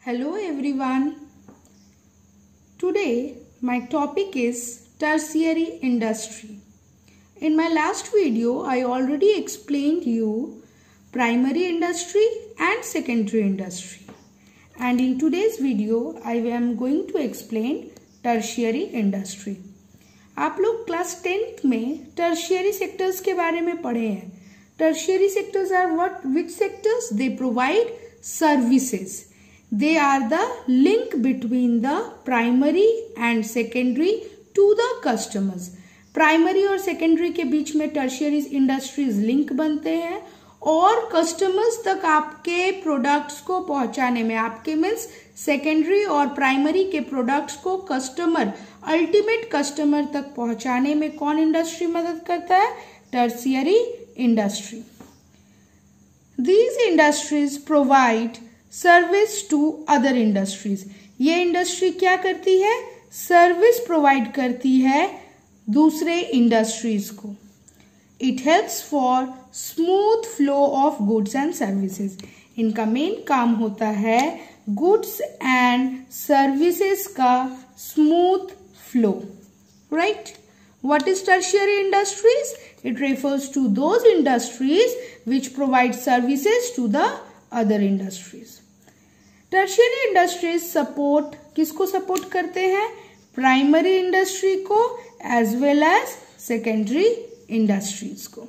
Hello everyone. Today my topic is tertiary industry. In my last video I already explained you primary industry and secondary industry. And in today's video I am going to explain tertiary industry. आप लोग class 10th में tertiary sectors के बारे में पढ़े हैं. Tertiary sectors are which sectors? They provide services. They are the link between the primary and secondary to the customers. Primary और secondary के बीच में tertiary industries link बनते हैं और customers तक आपके products को पहुंचाने में, आपके means secondary और primary के products को customer, ultimate customer तक पहुंचाने में कौन industry मदद करता है? Tertiary industry. These industries provide service to other industries. ये इंडस्ट्री क्या करती है? सर्विस प्रोवाइड करती है दूसरे इंडस्ट्रीज को. It helps for smooth flow of goods and services. इनका मेन काम होता है गुड्स एंड सर्विसेज का smooth flow. Right? What is tertiary industries? It refers to those industries which provide services to the other industries. Tertiary industries support किसको support करते हैं? Primary industry को as well as secondary industries को.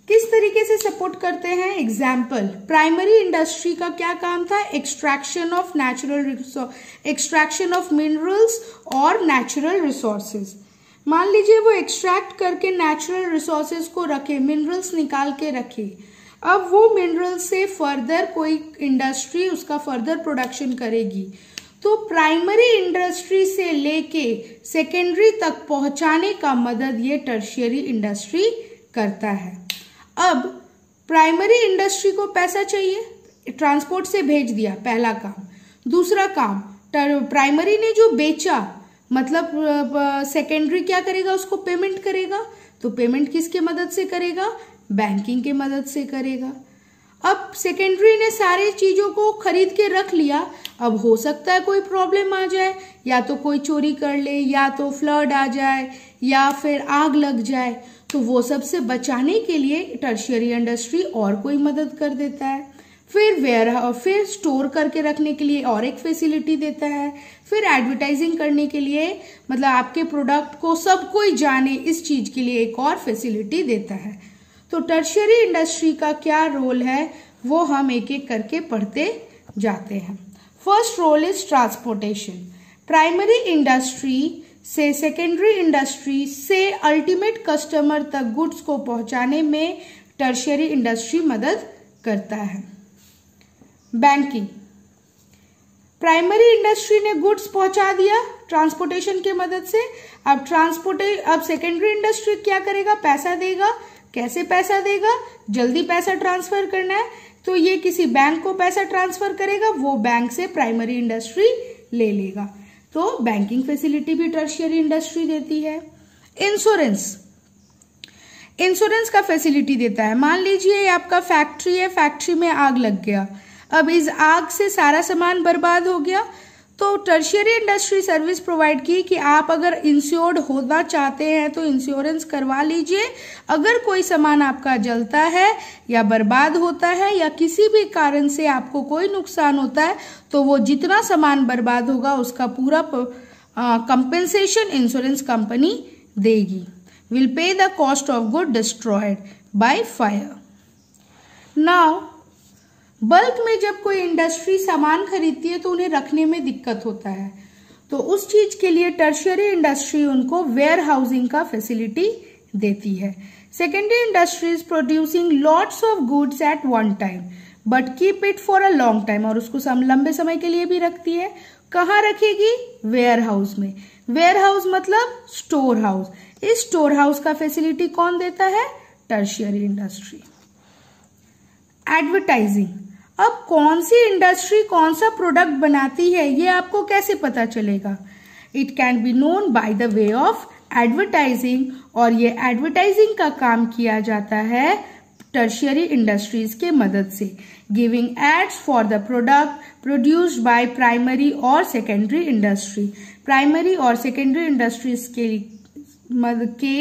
किस तरीके से support करते हैं? एग्जाम्पल, प्राइमरी इंडस्ट्री का क्या काम था? Extraction of extraction of minerals और नेचुरल रिसोर्सेज. मान लीजिए वो एक्सट्रैक्ट करके नेचुरल रिसोर्सेज को रखे, मिनरल्स निकाल के रखे. अब वो मिनरल से फर्दर कोई इंडस्ट्री उसका फर्दर प्रोडक्शन करेगी, तो प्राइमरी इंडस्ट्री से लेके सेकेंडरी तक पहुंचाने का मदद ये टर्शियरी इंडस्ट्री करता है. अब प्राइमरी इंडस्ट्री को पैसा चाहिए, ट्रांसपोर्ट से भेज दिया, पहला काम. दूसरा काम, प्राइमरी ने जो बेचा मतलब सेकेंडरी क्या करेगा? उसको पेमेंट करेगा. तो पेमेंट किसके मदद से करेगा? बैंकिंग के मदद से करेगा. अब सेकेंडरी ने सारे चीजों को खरीद के रख लिया. अब हो सकता है कोई प्रॉब्लम आ जाए, या तो कोई चोरी कर ले, या तो फ्लड आ जाए, या फिर आग लग जाए. तो वो सबसे बचाने के लिए टर्शियरी इंडस्ट्री और कोई मदद कर देता है. फिर स्टोर करके रखने के लिए और एक फैसिलिटी देता है. फिर एडवर्टाइजिंग करने के लिए, मतलब आपके प्रोडक्ट को सब कोई जाने, इस चीज के लिए एक और फैसिलिटी देता है. तो टर्शियरी इंडस्ट्री का क्या रोल है वो हम एक एक करके पढ़ते जाते हैं. First role is transportation. Primary industry से सेकेंडरी इंडस्ट्री से अल्टीमेट कस्टमर तक गुड्स को पहुंचाने में टर्शियरी इंडस्ट्री मदद करता है. बैंकिंग. प्राइमरी इंडस्ट्री ने गुड्स पहुंचा दिया ट्रांसपोर्टेशन की मदद से. अब सेकेंडरी इंडस्ट्री क्या करेगा? पैसा देगा. कैसे पैसा देगा? जल्दी पैसा ट्रांसफर करना है तो ये किसी बैंक को पैसा ट्रांसफर करेगा, वो बैंक से प्राइमरी इंडस्ट्री ले लेगा. तो बैंकिंग फैसिलिटी भी टर्शियरी इंडस्ट्री देती है. इंश्योरेंस का फैसिलिटी देता है. मान लीजिए आपका फैक्ट्री है, फैक्ट्री में आग लग गया. अब इस आग से सारा सामान बर्बाद हो गया, तो टर्शियरी इंडस्ट्री सर्विस प्रोवाइड की कि आप अगर इंश्योर्ड होना चाहते हैं तो इंश्योरेंस करवा लीजिए. अगर कोई सामान आपका जलता है या बर्बाद होता है या किसी भी कारण से आपको कोई नुकसान होता है, तो वो जितना सामान बर्बाद होगा उसका पूरा कंपेंसेशन इंश्योरेंस कंपनी देगी. Will pay the cost of good destroyed by fire. Now bulk में जब कोई इंडस्ट्री सामान खरीदती है तो उन्हें रखने में दिक्कत होता है, तो उस चीज के लिए टर्शियरी इंडस्ट्री उनको वेयर हाउसिंग का फैसिलिटी देती है. Secondary industries producing lots of goods at one time but keep it for a long time. और उसको लंबे समय के लिए भी रखती है. कहाँ रखेगी? वेयर हाउस में. वेयर हाउस मतलब स्टोर हाउस. इस स्टोर हाउस का फैसिलिटी कौन देता है? Tertiary industry. एडवर्टाइजिंग. अब कौन सी इंडस्ट्री कौन सा प्रोडक्ट बनाती है ये आपको कैसे पता चलेगा? It can be known by the way of advertising. और ये एडवर्टाइजिंग का काम किया जाता है टर्शियरी इंडस्ट्रीज के मदद से. Giving aids for the product produced by primary और सेकेंडरी इंडस्ट्री। प्राइमरी और सेकेंडरी इंडस्ट्रीज के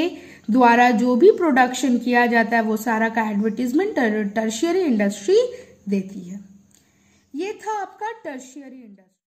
द्वारा जो भी प्रोडक्शन किया जाता है वो सारा का एडवर्टीजमेंट टर्शियरी इंडस्ट्री देती है। ये था आपका टर्शियरी इंडस्ट्री।